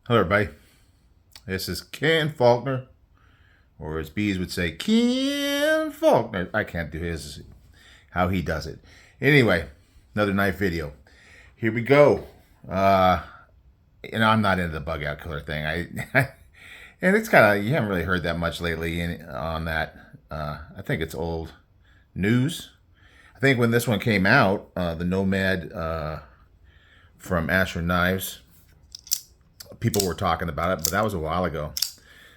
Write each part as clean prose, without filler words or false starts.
Hello, everybody. This is Ken Faulkner, or as bees would say, Ken Faulkner. I can't do his, how he does it. Anyway, another knife video. Here we go. I'm not into the bug out killer thing. And it's kind of, you haven't really heard that much lately on that. I think it's old news. I think when this one came out, the Nomad from Asher Knives, people were talking about it, but that was a while ago.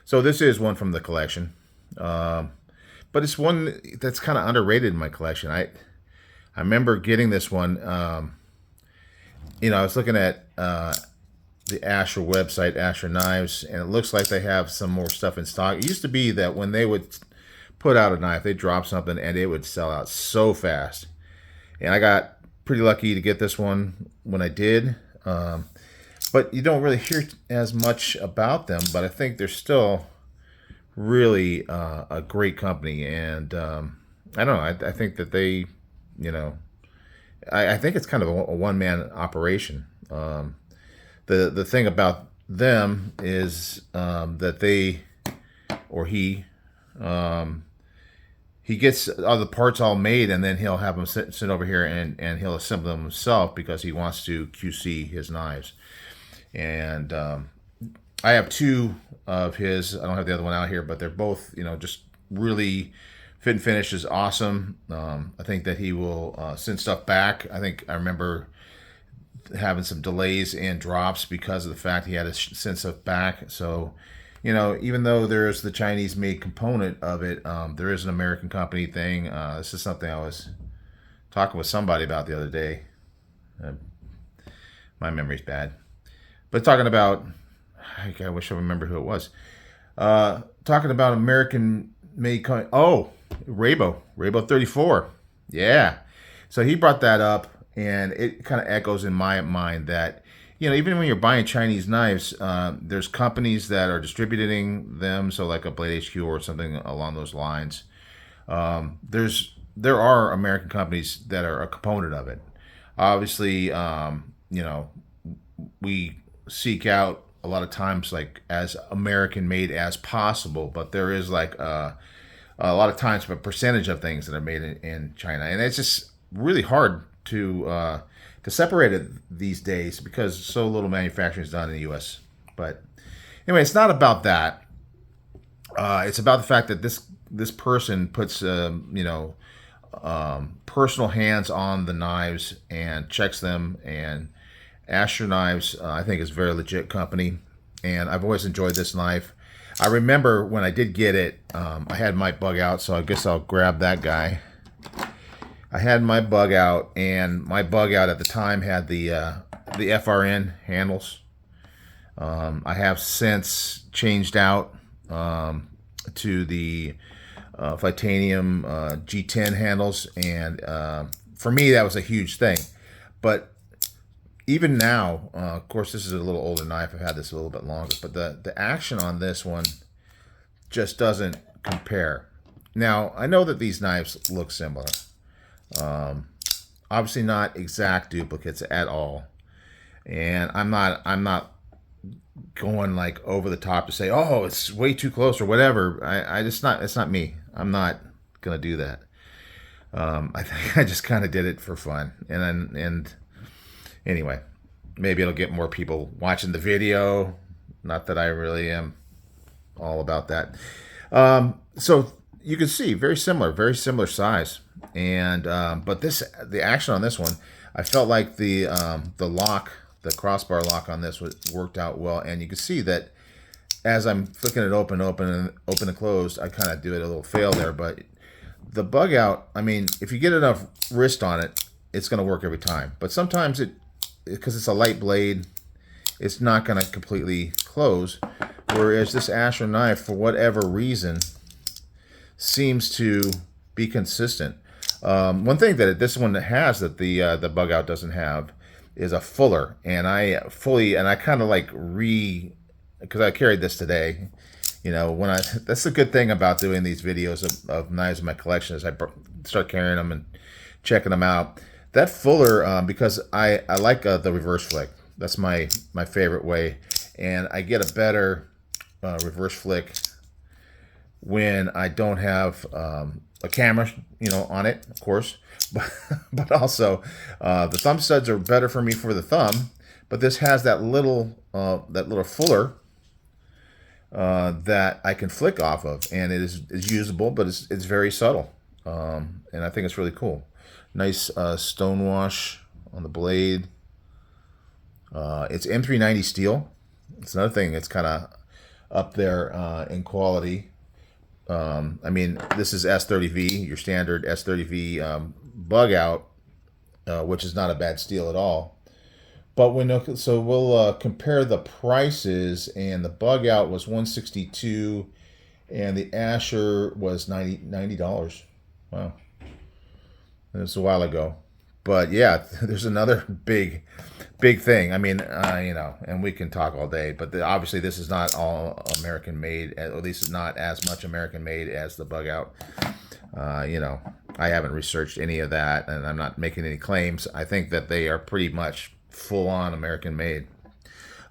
So this is one from the collection, but it's one that's kind of underrated in my collection. I remember getting this one. I was looking at the Asher website, Asher Knives, and it looks like they have some more stuff in stock. It used to be that when they would put out a knife, they drop something and it would sell out so fast. And I got pretty lucky to get this one when I did. But you don't really hear as much about them, but I think they're still really a great company. And I don't know, I think that they, I think it's kind of a one-man operation. The thing about them is that they, or he gets all the parts all made, and then he'll have them sit over here and he'll assemble them himself because he wants to QC his knives. And I have two of his. I don't have the other one out here, but they're both, just really fit and finish is awesome. I think that he will send stuff back. I think I remember having some delays and drops because of the fact he had to send stuff back. So, even though there's the Chinese made component of it, there is an American company thing. This is something I was talking with somebody about the other day. My memory's bad. But talking about, I wish I remember who it was. Talking about American made, Raybo 34. Yeah. So he brought that up, and it kind of echoes in my mind that, even when you're buying Chinese knives, there's companies that are distributing them. So like a Blade HQ or something along those lines. There are American companies that are a component of it. Obviously, we seek out a lot of times like as American made as possible, but there is like a lot of times a percentage of things that are made in China, and it's just really hard to separate it these days because so little manufacturing is done in the U.S. But anyway, it's not about that. It's about the fact that this person puts personal hands on the knives and checks them. And Asher Knives, I think, is a very legit company, and I've always enjoyed this knife. I remember when I did get it, I had my Bugout, so I guess I'll grab that guy. I had my Bugout, and my Bugout at the time had the FRN handles. I have since changed out to the titanium G10 handles, and for me that was a huge thing. But even now, of course, this is a little older knife. I've had this a little bit longer, but the action on this one just doesn't compare. Now, I know that these knives look similar. Obviously not exact duplicates at all. And I'm not going like over the top to say, oh, it's way too close or whatever. It's not me. I'm not going to do that. I think I just kind of did it for fun. And anyway, maybe it'll get more people watching the video. Not that I really am all about that. So you can see very similar size. And but the action on this one, I felt like the lock, the crossbar lock on this worked out well. And you can see that as I'm flicking it open and closed, I kind of do it a little fail there. But the Bugout, I mean, if you get enough wrist on it, it's going to work every time. But sometimes because it's a light blade, it's not going to completely close. Whereas this Asher knife, for whatever reason, seems to be consistent. One thing that this one has that the Bugout doesn't have is a fuller, and I kind of like because I carried this today. That's the good thing about doing these videos of knives in my collection is I start carrying them and checking them out. That fuller, because I like the reverse flick. That's my favorite way. and I get a better reverse flick when I don't have a camera, on it, of course, but also the thumb studs are better for me for the thumb. But this has that little fuller that I can flick off of, and it is usable, but it's very subtle, and I think it's really cool. Nice stone wash on the blade. It's M390 steel. It's another thing that's kind of up there in quality. I mean, this is S30V, your standard S30V Bugout, which is not a bad steel at all. But so we'll compare the prices, and the Bugout was $162, and the Asher was $90. Wow, that's a while ago. But yeah, there's another big thing. I mean, and we can talk all day, but obviously this is not all American made, at least not as much American made as the Bugout. I haven't researched any of that, and I'm not making any claims. I think that they are pretty much full on American made.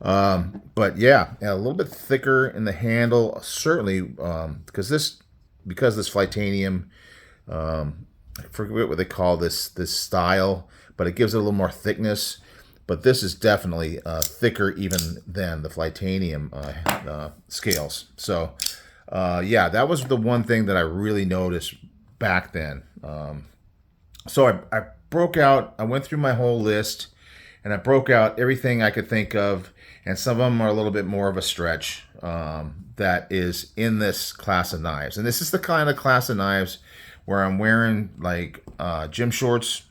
But yeah, a little bit thicker in the handle, certainly, because this Flightanium, I forget what they call this style, but it gives it a little more thickness. But this is definitely thicker even than the Flightanium scales. So yeah, that was the one thing that I really noticed back then. So I broke out, I went through my whole list, and I broke out everything I could think of, and some of them are a little bit more of a stretch that is in this class of knives. And this is the kind of class of knives where I'm wearing like gym shorts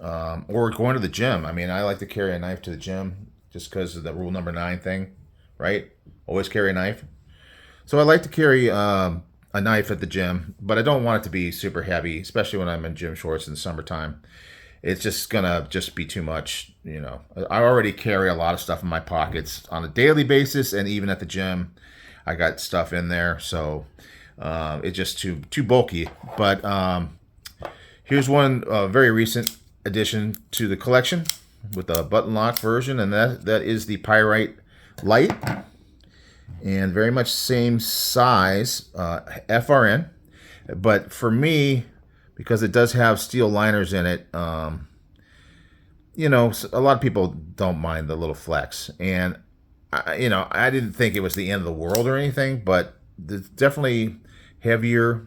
or going to the gym. I mean, I like to carry a knife to the gym just because of the rule number 9 thing, right? Always carry a knife. So I like to carry a knife at the gym, but I don't want it to be super heavy, especially when I'm in gym shorts in the summertime. It's just gonna be too much, I already carry a lot of stuff in my pockets on a daily basis, and even at the gym, I got stuff in there, so it's just too bulky. But here's one very recent addition to the collection with the button lock version, and that is the Pyrite Light, and very much same size, FRN, but for me, because it does have steel liners in it, a lot of people don't mind the little flex. And, I didn't think it was the end of the world or anything, but it's definitely heavier,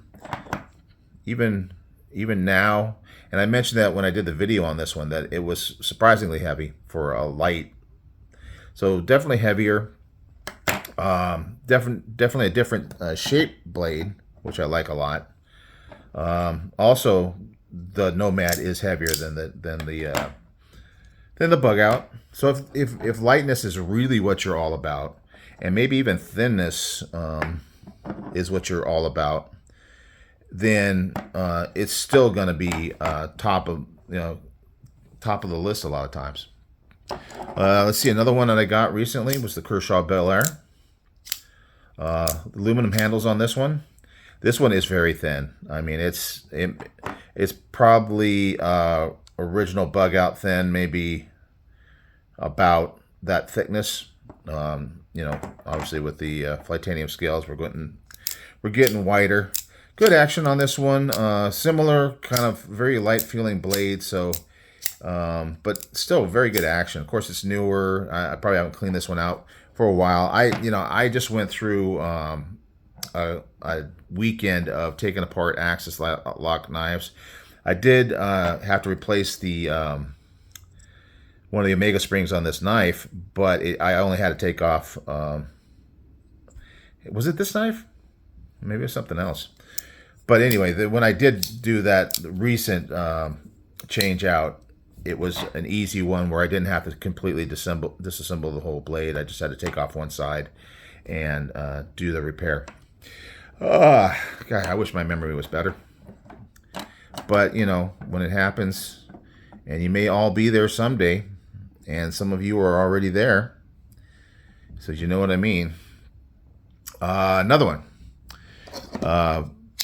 even now. And I mentioned that when I did the video on this one, that it was surprisingly heavy for a light. So definitely heavier. Definitely a different shape blade, which I like a lot. Also, the Nomad is heavier than the Bugout. So if lightness is really what you're all about, and maybe even thinness is what you're all about, then it's still going to be top of the list a lot of times. Let's see, another one that I got recently was the Kershaw Bel Air. Aluminum handles on this one. This one is very thin. I mean, it's probably original Bugout thin, maybe about that thickness. Obviously with the Flightanium scales, we're getting wider. Good action on this one. Similar kind of very light feeling blade. So, but still very good action. Of course, it's newer. I probably haven't cleaned this one out for a while. I just went through a weekend of taking apart Axis lock knives. I did have to replace the one of the Omega springs on this knife, but I only had to take off. Was it this knife? Maybe it's something else. But anyway, when I did do that recent change out, it was an easy one where I didn't have to completely disassemble the whole blade. I just had to take off one side and do the repair. God, I wish my memory was better. But, when it happens, and you may all be there someday, and some of you are already there, so you know what I mean. Another one,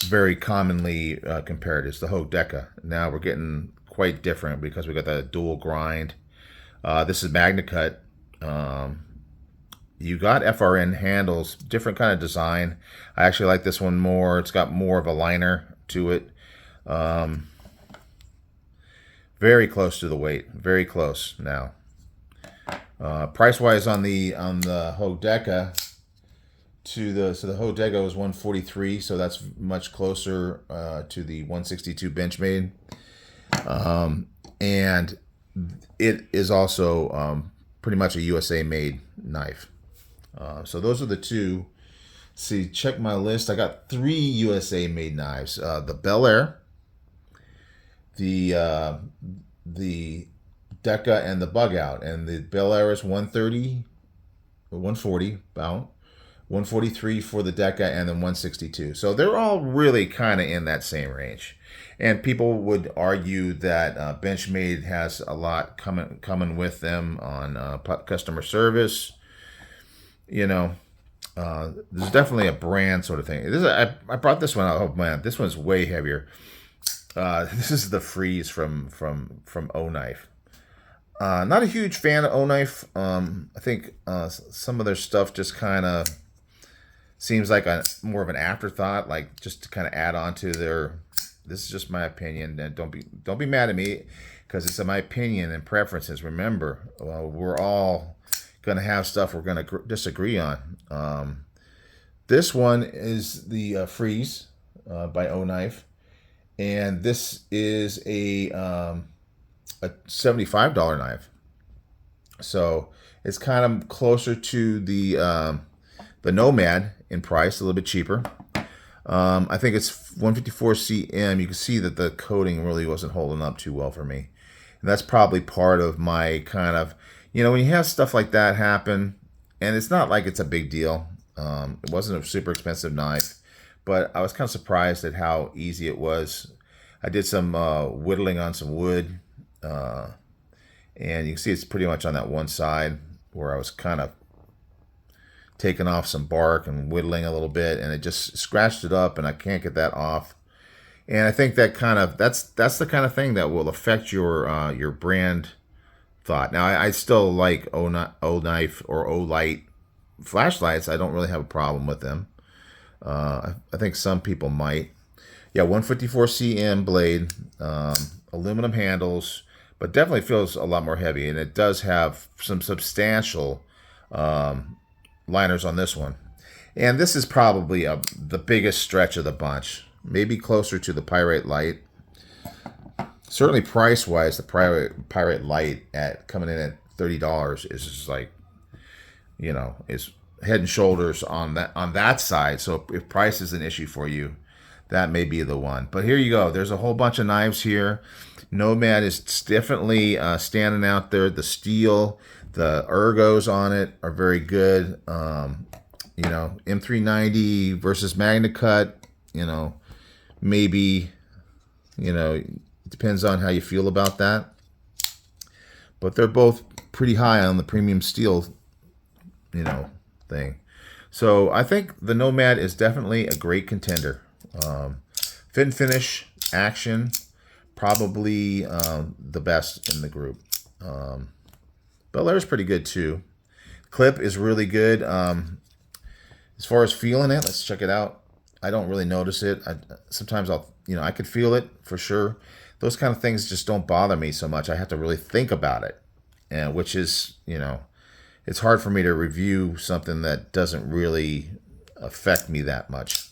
very commonly compared, is the Hogue Deca. Now we're getting quite different because we got the dual grind. This is Magna Cut. You got FRN handles, different kind of design. I actually like this one more. It's got more of a liner to it. Very close to the weight, very close now. Price wise on the Hodega the Hodega was 143, so that's much closer to the 162 Benchmade. And it is also pretty much a USA made knife. So those are the two. See, check my list. I got 3 USA made knives. The Bel Air, the Deca, and the Bugout. And the Bel Air is 130, 140 about. 143 for the Deca, and then 162. So they're all really kind of in that same range. And people would argue that Benchmade has a lot coming with them on customer service. You know, there's definitely a brand sort of thing. I brought this one out. Oh man, this one's way heavier. This is the Freeze from O Knife. Not a huge fan of O Knife. I think some of their stuff just kind of seems like more of an afterthought, like just to kind of add on to their. This is just my opinion, and don't be mad at me, because it's my opinion and preferences. Remember, we're all gonna have stuff we're gonna disagree on. This one is the Freeze by O Knife, and this is a $75 knife. So it's kind of closer to the Nomad in price, a little bit cheaper. I think it's 154 cm. You can see that the coating really wasn't holding up too well for me. And that's probably part of my kind of, when you have stuff like that happen, and it's not like it's a big deal. It wasn't a super expensive knife, but I was kind of surprised at how easy it was. I did some whittling on some wood, and you can see it's pretty much on that one side where I was kind of taking off some bark and whittling a little bit, and it just scratched it up, and I can't get that off. And I think that that's the kind of thing that will affect your brand thought. Now I still like O Knife or O Light flashlights. I don't really have a problem with them. I think some people might. Yeah, 154 cm blade, aluminum handles, but definitely feels a lot more heavy, and it does have some substantial liners on this one. And this is probably the biggest stretch of the bunch, maybe closer to the Pirate Light. Certainly price wise, the Pirate Light coming in at $30 is just like, is head and shoulders on that side. So if price is an issue for you, that may be the one. But here you go. There's a whole bunch of knives here. Nomad is definitely standing out there. The steel, the ergos on it are very good. M390 versus MagnaCut, maybe, it depends on how you feel about that. But they're both pretty high on the premium steel, thing. So I think the Nomad is definitely a great contender. Fit and finish, action, probably the best in the group. Bel Air is pretty good too. Clip is really good. As far as feeling it, let's check it out. I don't really notice it. Sometimes I could feel it for sure. Those kind of things just don't bother me so much. I have to really think about it, and which is, it's hard for me to review something that doesn't really affect me that much.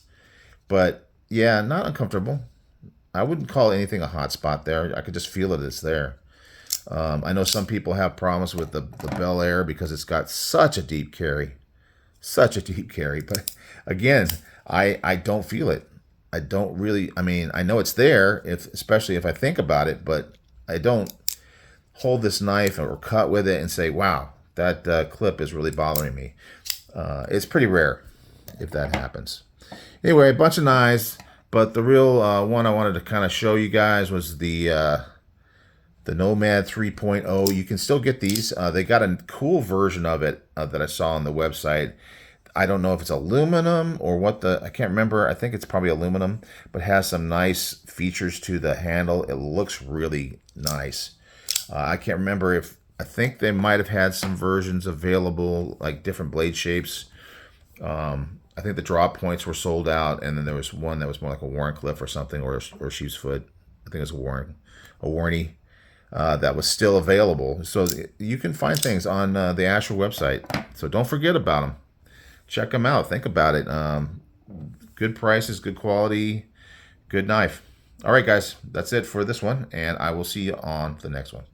But yeah, not uncomfortable. I wouldn't call anything a hot spot there. I could just feel it. It's there. I know some people have problems with the Bel Air because it's got such a deep carry. But again, I don't feel it. I don't really, I know it's there, especially if I think about it, but I don't hold this knife or cut with it and say, wow, that clip is really bothering me. It's pretty rare if that happens. Anyway, a bunch of knives, but the real one I wanted to kind of show you guys was the Nomad 3.0. You can still get these. They got a cool version of it that I saw on the website. I don't know if it's aluminum or what I can't remember. I think it's probably aluminum, but has some nice features to the handle. It looks really nice. I can't remember if I think they might have had some versions available, like different blade shapes. I think the drop points were sold out, and then there was one that was more like a Warncliffe or something, or Sheep's Foot. I think it was a Warney, that was still available. So you can find things on the Asher website. So don't forget about them. Check them out. Think about it. Good prices, good quality, good knife. All right, guys, that's it for this one, and I will see you on the next one.